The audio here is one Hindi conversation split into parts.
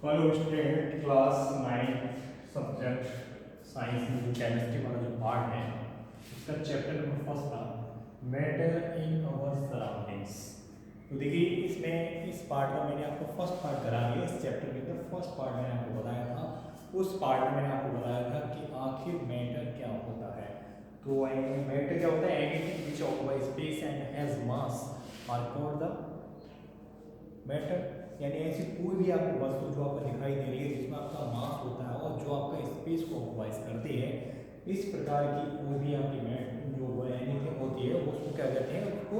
Hello student, class 9 subject science में जो केमिस्ट्री वाला जो पार्ट है उसका चैप्टर नंबर फर्स्ट था मैटर इन अवर सराउंडिंग्स। तो देखिए इसमें इस पार्ट का मैंने आपको फर्स्ट पार्ट करा दिया। इस चैप्टर के अंदर फर्स्ट पार्ट मैंने आपको बताया था। उस पार्ट में मैंने आपको बताया था कि आखिर मैटर क्या होता है। तो मैटर क्या होता है? Anything which occupies space and has mass are called the matter. यानी ऐसी कोई भी आपको वस्तु जो आपको दिखाई दे रही है जिसमें आपका मास होता है और जो आपका स्पेस को ऑक्युपाइज करती है, इस प्रकार की कोई भी आपकी जो एनीथिंग होती है उसको क्या कहते हैं? उसको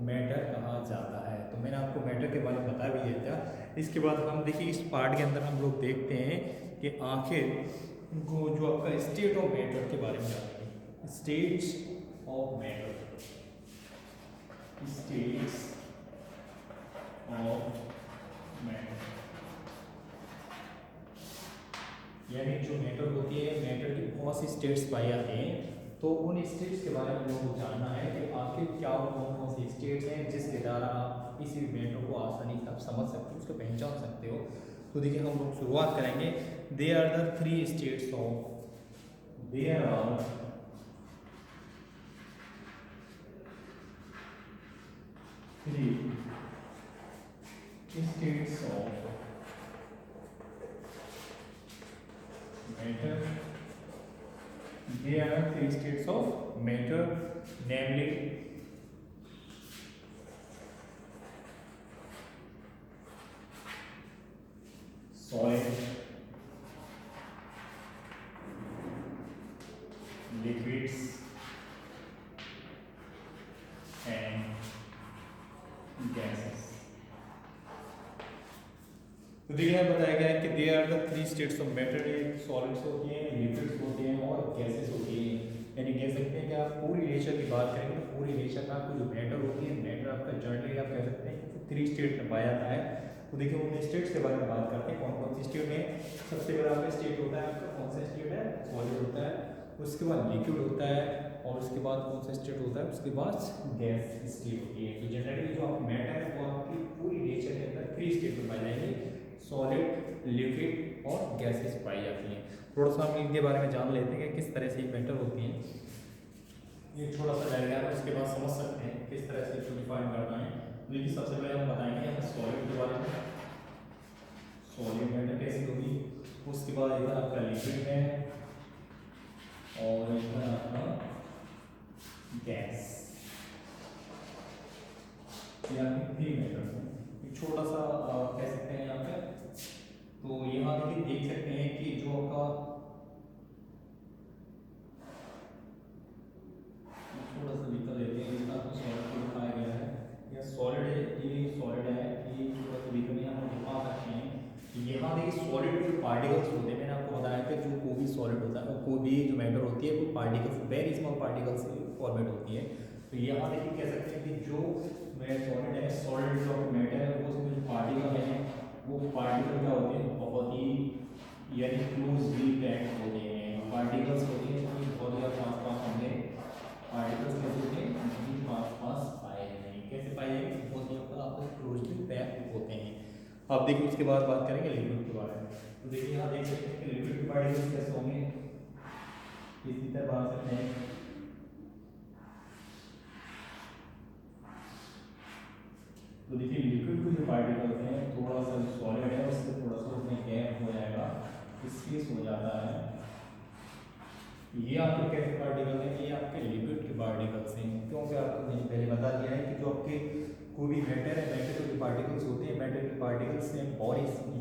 मैटर कहा जाता है। तो मैंने आपको मैटर के बारे में बता भी दिया था। इसके बाद हम देखिए इस पार्ट के अंदर हम लोग देखते हैं कि आखिर जो आपका स्टेट ऑफ मैटर के बारे में जानेंगे। States of matter, states of matter, यानी जो मैटर होती है, मैटर की बहुत सी स्टेट्स पाई जाती हैं। तो उन स्टेट्स के बारे में लोगों को जानना है कि आखिर क्या कौन कौन सी स्टेट्स हैं जिसके द्वारा आप किसी भी मैटर को आसानी से आप समझ सकते हो, उसको पहचान सकते हो। तो देखिए हम लोग शुरुआत करेंगे। They are the three states of, there are three states of matter. There are three states of matter, namely solid, liquids and gases। तो देखिए बताया गया है कि they are the three states of matter. Solids होती हैं, लिक्विड्स होते हैं और गैसेस होती हैं। यानी कह सकते हैं कि आप पूरी नेचर की बात करेंगे तो पूरी नेचर में आपको जो मैटर होती है, मैटर आपका जनरली आप कह सकते हैं कि थ्री स्टेट में पाया जाता है। तो देखिए उन स्टेट्स के बारे में बात करते हैं, कौन कौन सी स्टेट है। सबसे बड़ा आपका स्टेट होता है आपका कौन सा स्टेट है? सॉलिड होता है, उसके बाद लिक्विड होता है और उसके बाद कौन सा स्टेट होता है? उसके बाद गैस स्टेट होती है। तो जनरली जो आप मैटर है वो आपकी पूरी नेचर के अंदर थ्री स्टेट में पाई जाएंगे, सॉलिड, लिक्विड और गैसेस पाई जाती हैं। थोड़ा सा हम इनके बारे में जान लेते हैं कि किस तरह से मैटर होती हैं। ये छोटा सा डायग्राम है, उसके बाद समझ सकते हैं किस तरह से इसको डिफाइन करना है। तो देखिए सबसे पहले हम बताएंगे यहाँ सॉलिड के बारे में। सॉलिड मैटर कैसी होगी, उसके बाद इधर आपका लिक्विड है और इधर आपका गैस। ये आपके थ्री मैटर हैं। एक छोटा सा कह सकते हैं यहाँ पे। तो यहाँ देखिए देख सकते हैं कि जो आपका थोड़ा सा निकल लेते हैं, जितना आपको सॉलिड को दिखाया गया है। यह सॉलिड है, ये सॉलिड है, ये थोड़ा सा दिख रहा है, हम दिखा सकते हैं। यहाँ देखिए सॉलिड के पार्टिकल्स होते हैं। मैंने आपको बताया था जो कोई भी सॉलिड होता है, कोई भी जो मैटर होती है वो पार्टिकल्स, वेरी स्मॉल पार्टिकल्स से फॉर्मेट होती है। तो यहाँ देखिए कह सकते हैं कि जो सॉलिड है, सॉलिड जो मैटर है वो उसमें जो पार्टिकल है वो पार्टिकल क्या होते हैं? बहुत ही यानी क्लोजली पैक्ड होते हैं। पार्टिकल्स होते हैं कि बहुत ही आस पास हमने पार्टिकल्स कैसे होते हैं? नहीं पास पास पाए जाएंगे। कैसे पाए जाएंगे? बहुत ही आपस क्लोजली पैक्ड होते हैं। अब देखिए उसके बाद बात करेंगे लिक्विड के बारे में। तो देखिए यहाँ देख सकते हैं कि लिक्विड के पार्टिकल्स कैसे होंगे, इसी तरह बात करते हैं। तो देखिए लिक्विड के जो पार्टिकल्स हैं, थोड़ा सा जो सॉलिड है उससे थोड़ा सा उसमें गैप हो जाएगा, स्पेस हो जाता है। ये आपके कैसे पार्टिकल हैं? ये आपके लिक्विड के पार्टिकल्स हैं। क्योंकि आपको मैंने पहले बता दिया है कि जो आपके कोई भी मैटर है, मैटर के जो पार्टिकल्स होते हैं, मैटर के पार्टिकल्स से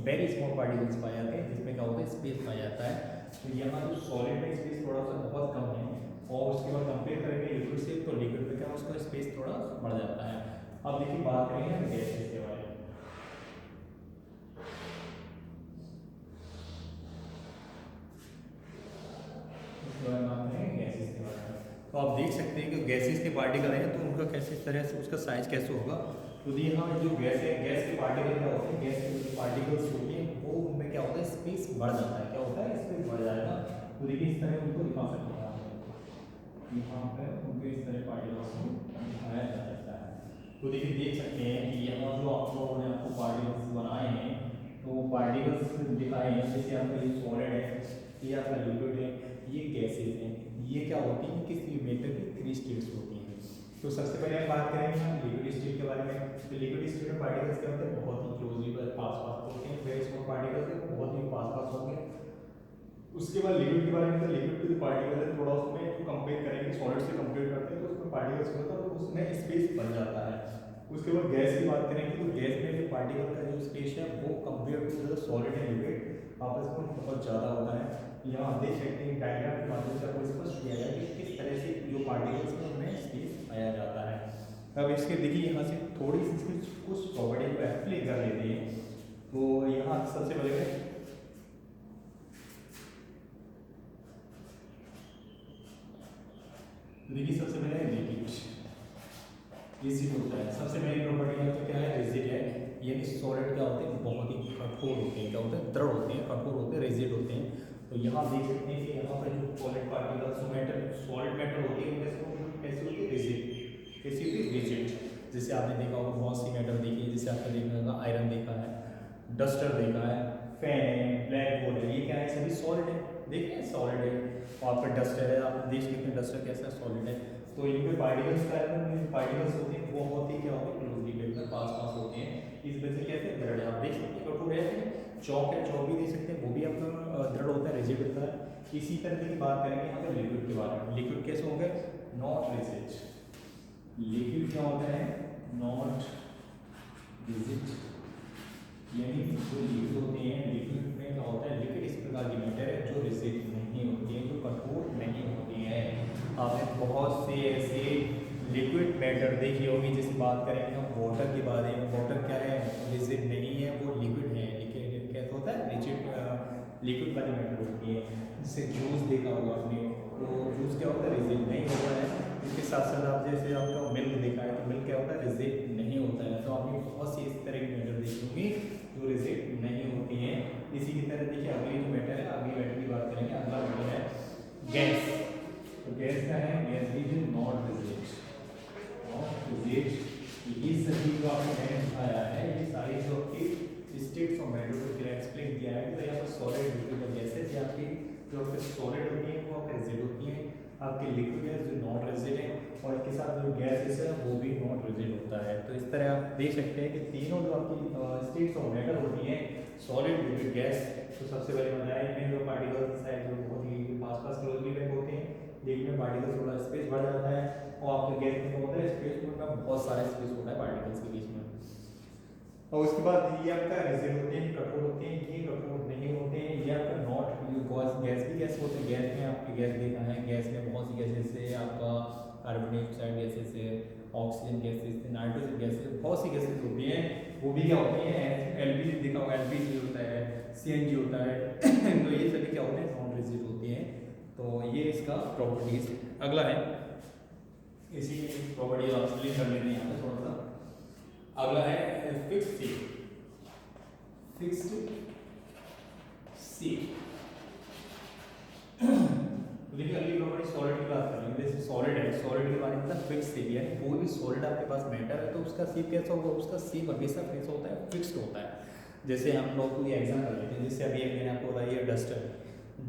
वेरी स्मॉल पार्टिकल्स पाए जाते हैं जिसमें क्या होता है? स्पेस पाया जाता है। तो यहाँ जो सॉलिड में स्पेस थोड़ा सा बहुत कम है और उसके बाद कंपेयर करेंगे लिक्विड से, तो लिक्विड में क्या उसका स्पेस थोड़ा बढ़ जाता है। अब देखिए बात करेंगे हम गैसेस के बारे में। इसके बारे में बात करेंगे गैसेस के बारे में। तो आप देख सकते हैं कि गैसेस के पार्टिकल हैं तो उनका कैसे इस तरह से उसका साइज कैसे होगा। तो यहाँ जो गैस है, गैस के पार्टिकल क्या होते हैं? गैस के जो पार्टिकल्स होते हैं वो उनमें क्या होता है? स्पेस बढ़ जाता है। क्या होता है? स्पेस बढ़ जाएगा। तो देखिए इस तरह उनको दिखा सकते हैं आप। यहाँ पे उनके इस तरह पार्टिकल्स को दिखाया जा सकता है। तो देखिए देख सकते हैं कि यहाँ जो आप लोगों ने आपको पार्टिकल्स बनाए हैं तो पार्टिकल्स दिखाए हैं, जैसे आपका ये सॉलिड है, ये आपका लिक्विड है, ये गैसेज हैं। ये क्या होती हैं, किसी मैटर की 3 स्टेट्स होती हैं। तो सबसे पहले हम बात करेंगे हम लिक्विड स्टेट के बारे में। तो लिक्विड स्टेट में पार्टिकल्स क्या होते हैं, बहुत ही क्लोजली पास पास होते हैं, वेरी स्मॉल पार्टिकल्स हैं बहुत ही पास पास होंगे। उसके बाद लिक्विड के बारे में, तो लिक्विड के जो पार्टिकल है थोड़ा उसमें जो कंपेयर करेंगे सॉलिड से कंपेयर करते हैं तो उसमें पार्टिकल्स होता है तो उसमें स्पेस बन जाता है। उसके बाद गैस की बात करेंगे तो गैस में जो पार्टिकल का जो स्पेस है वो compare to the solid and liquid आपस में बहुत ज़्यादा होता है। यहाँ आप देख सकते हैं डायग्राम के माध्यम से आपको स्पष्ट किया गया कि किस तरह से जो पार्टिकल्स में उनमें स्पेस पाया जाता है। अब इसके देखिए यहाँ से थोड़ी सी कुछ प्रॉपर्टी को एक्सप्लेन कर लेते हैं। तो यहाँ सबसे पहले देखिए सबसे पहले लिक्विड रिजिड होता है। सबसे पहली प्रॉपर्टी है तो क्या है, रिजिड है। यानी सॉलिड क्या होते हैं, बहुत ही कठोर होते हैं, क्या होते हैं, दृढ़ होते हैं, कठोर होते हैं, रिजिड होते हैं। तो यहाँ देख सकते हैं कि यहाँ पर जो solid particles matter solid matter होती है कैसे होती है, रिजिड। कैसी होती है, रिजिड। जैसे आपने देखा होगा बहुत सी मैटर देखी है, जैसे आपने देखा होगा आयरन देखा है, डस्टर देखा है, फैन है, ब्लैक बोर्ड है, ये क्या है, सभी सॉलिड है। देखिए सॉलिड है। और फिर डस्टर है, आप देख सकते हैं डस्टर कैसा सॉलिड है। तो इनमें पार्टिकल्स का पार्टिकल्स होते हैं वो बहुत ही क्या होते हैं, क्लोजली मिलकर पास पास होते हैं। इस वजह से कैसे दृढ़ है, आप देख सकते हैं कठोर है। चौक है, चौक भी देख सकते हैं, वो भी आपका दृढ़ होता है, रिजिड होता है। इसी तरह की बात करेंगे यहाँ पर लिक्विड के बारे में। लिक्विड कैसे होंगे, नॉट रिजिड। लिक्विड क्या होता है, नॉट रिजिड। यानी जो लिक्विड होते हैं, लिक्विड में क्या होता है, लिक्विड इस प्रकार की मैटर है जो रिजिड नहीं होती है, जो कठोर नहीं होती है। आपने बहुत से ऐसे लिक्विड मैटर देखी होगी। जैसे बात करेंगे हम वाटर के बारे में, वाटर क्या है, रिजिड नहीं है, वो लिक्विड है। लिक्विड कैसा होता है, रिजिड लिक्विड वाली मैटर होती है। जैसे जूस देखा होगा आपने, तो जूस क्या होता है, रिजिड नहीं होता है। इसके साथ साथ आप जैसे आपका मिल्क देखा है, तो मिल्क क्या होता है, रिजिड नहीं होता है। तो आपने बहुत सी इस तरह की मैटर देखी होगी जो रिजिड नहीं होती हैं। इसी की तरह देखिए अगली जो मैटर है, अगली मैटर की बात करेंगे। अगला मैटर है गैस। तो गैस क्या है, gas is not rigid. Not rigid ये सभी जो आपने मैंने दिखाया है, ये सारी जो आपकी स्टेट्स ऑफ मैटर को एक्सप्लेन किया है। तो यहाँ पर सॉलिड लिक्विड और गैसेज आपकी जो आपके सॉलिड होती हैं वो आपके रिजिड होती हैं, आपके लिक्विड है जो नॉट रिजिड है, और इसके साथ जो गैसेस है वो भी नॉट रिजिड होता है। तो इस तरह आप देख सकते हैं कि तीनों जो आपकी स्टेट्स ऑफ मैटर होती हैं, सॉलिड लिक्विड गैस। तो सबसे पहले बताया इनमें जो पार्टिकल्स है जो बहुत ही पास पास क्लोजली पैक होते हैं, लिक्विड में पार्टिकल्स थोड़ा स्पेस बढ़ जाता है, और आपके गैस में क्या होता है, स्पेस में बहुत सारा स्पेस होता है पार्टिकल्स के बीच में। और उसके बाद ये आपका रिजिड होते हैं, कठोर होते हैं, ये कठोर नहीं होते हैं। ये आपका नॉट गैस भी गैस होते हैं। गैस में आपके गैस देखा है, गैस में बहुत सी गैसेस से आपका कार्बन डाइऑक्साइड गैसेस है, ऑक्सीजन गैसेस है, नाइट्रोजन गैसेस, बहुत सी गैसेस होती हैं। वो भी क्या होती हैं, एलपीजी देखा होगा, एलपीजी होता है, सीएनजी होता है। तो ये सभी क्या होते हैं, नॉन रिजिड होती हैं। तो ये इसका प्रॉपर्टीज। अगला है इसी प्रॉपर्टी आप एक्सप्लेन कर लेते हैं यहाँ पे थोड़ा सा। अगला है फिक्स्ड स्टेट। फिक्स्ड स्टेट देखिए अगली प्रॉपर्टी सॉलिड की बात करेंगे। जैसे सॉलिड है, सॉलिड के बारे में फिक्स्ड स्टेट, यानी कोई भी सॉलिड आपके पास मैटर है तो उसका शेप कैसा होगा, उसका शेप हमेशा कैसा होता है, फिक्स्ड होता है। जैसे हम लोग कोई एग्जाम कर लेते हैं, जैसे अभी एक मैंने आपको बताया डस्टर है।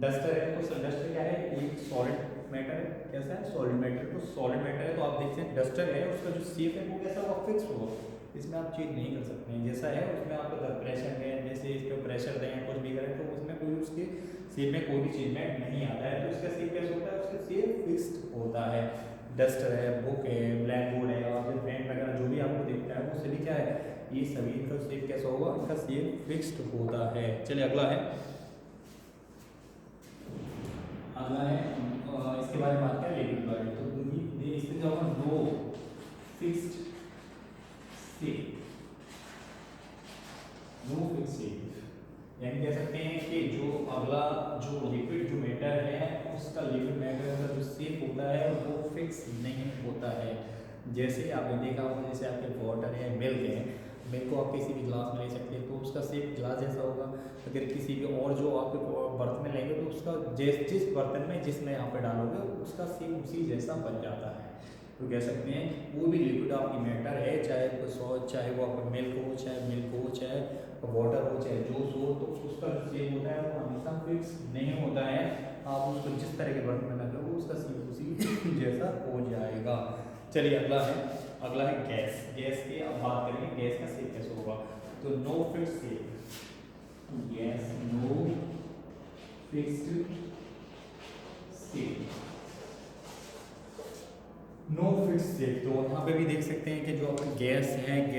डस्टर है तो डस्टर क्या है, एक सॉलिड मैटर है। कैसा है, सॉलिड मैटर। तो सॉलिड मैटर है तो आप देखते हैं डस्टर है, उसका जो शेप है वो कैसा होगा, फिक्स होगा, इसमें आप चेंज नहीं कर सकते हैं। जैसा है उसमें आपका प्रेशर है, जैसे इस पर प्रेशर दें कुछ भी करें तो उसमें कोई उसके शेप में कोई भी चेंजमेंट नहीं आता है। तो इसका शेप कैसा होता है, उसका शेप फिक्स्ड होता है। डस्टर है, बुक है, ब्लैक बोर्ड है, और फिर पेन वगैरह जो भी आपको दिखता है वो सभी क्या है, ये सभी इनका शेप कैसा होगा, इनका शेप फिक्स्ड होता है। चलिए अगला है, अगला है इसके बारे में बात करें लिक्विड बारे में। तो इसमें क्या होगा, no fixed state. No fixed state यानी कह सकते हैं कि जो अगला जो लिक्विड जो मैटर है उसका लिक्विड मैटर का जो शेप होता है वो फिक्स नहीं होता है। जैसे आपने देखा होगा, जैसे आपके वाटर है, मिल्क है, मिल्क को आप किसी भी ग्लास में ले सकते हैं तो उसका शेप ग्लास जैसा होगा। अगर किसी भी और जो आपके बर्तन में लेंगे तो उसका जिस बर्तन में जिसमें यहाँ पे डालोगे उसका शेप उसी जैसा बन जाता है। तो कह सकते हैं कोई भी लिक्विड आपकी मैटर है, चाहे वो सॉल्ट, चाहे वो आपका मिल्क हो, चाहे वाटर हो, चाहे जूस हो, तो उसका जो शेप होता है वो हमेशा फिक्स नहीं होता है। आप उसको जिस तरह के बर्तन में रखोगे उसका शेप उसी जैसा हो जाएगा। चलिए अगला है गैस। गैस की अब बात करेंगे गैस का शेप कैसे होगा। तो no fix shape, gas no fixed shape, no fix shape. तो यहाँ पे भी देख सकते हैं कि जो गैस है